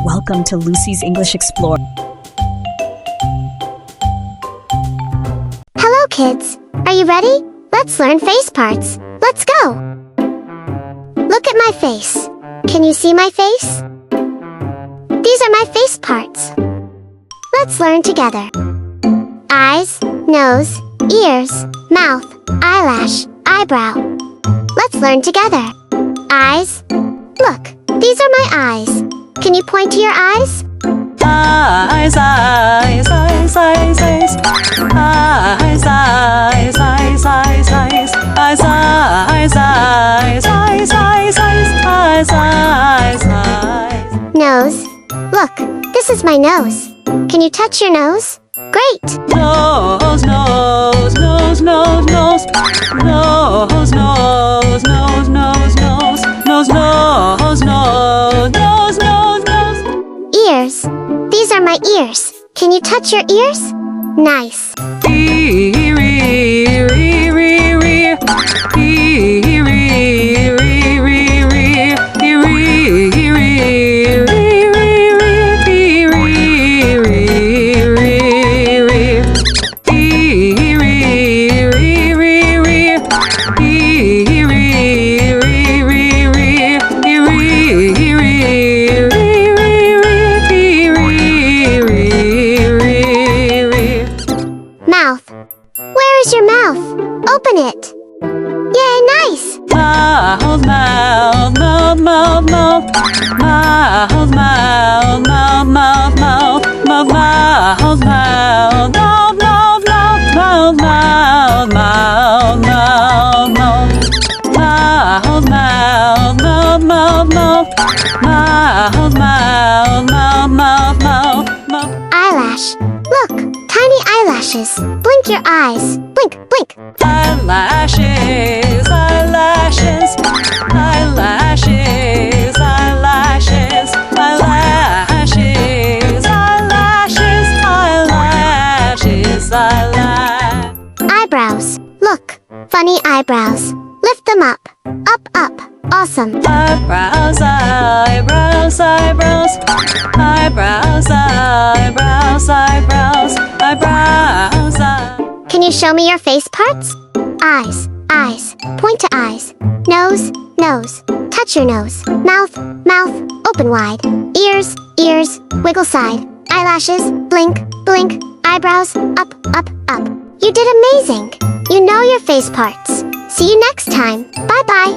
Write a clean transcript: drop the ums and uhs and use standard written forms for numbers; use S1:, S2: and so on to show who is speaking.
S1: Welcome to Lucy's English Explore.
S2: Hello, kids. Are you ready? Let's learn face parts. Let's go. Look at my face. Can you see my face? These are my face parts. Let's learn together. Eyes, nose, ears, mouth, eyelash, eyebrow. Let's learn together. Eyes. Look, these are my eyes. Can you point to your eyes?
S3: Eyes, eyes, eyes, eyes, eyes. Eyes, eyes, eyes, eyes, eyes. Eyes, eyes, eyes, eyes, eyes, eyes, eyes, eyes.
S2: Nose. Look, this is my nose. Can you touch your nose? Great!
S3: Nose, nose, nose, nose, nose. Nose, nose, nose, nose, nose. Nose, nose, nose, nose, nose, nose.
S2: Ears. These are my ears. Can you touch your ears? Nice.
S3: Ear, ear, ear, ear, ear. Ear, ear, ear, ear, ear. Ear, ear, ear,
S2: Mouth. Where is your mouth? Open it. Yay, nice!
S3: Mouth, mouth, mouth, mouth, mouth. Mouth, mouth, mouth, mouth, mouth. Mouth, mouth, mouth, mouth, mouth, mouth, mouth, mouth, mouth, mouth. Mouth, mouth, mouth, mouth, mouth. Mouth, mouth, mouth, mouth, mouth, mouth.
S2: Eyelash. Look, tiny eyelashes. Blink your eyes. Blink, blink.
S3: Eyelashes, eyelashes, eyelashes, eyelashes, eyelashes, eyelashes, eyelashes, eyelashes.
S2: Eyebrows. Look, funny eyebrows. Lift them up. Up, up. Awesome.
S3: Eyebrows, eyebrows, eyebrows, eyebrows, eyebrows, eyebrows, eyebrows, eyebrows.
S2: Can you show me your face parts? Eyes, eyes. Point to eyes. Nose, nose. Touch your nose. Mouth, mouth. Open wide. Ears, ears. Wiggle side. Eyelashes. Blink, blink. Eyebrows. Up, up, up. You did amazing. You know your face parts. See you next time. Bye-bye.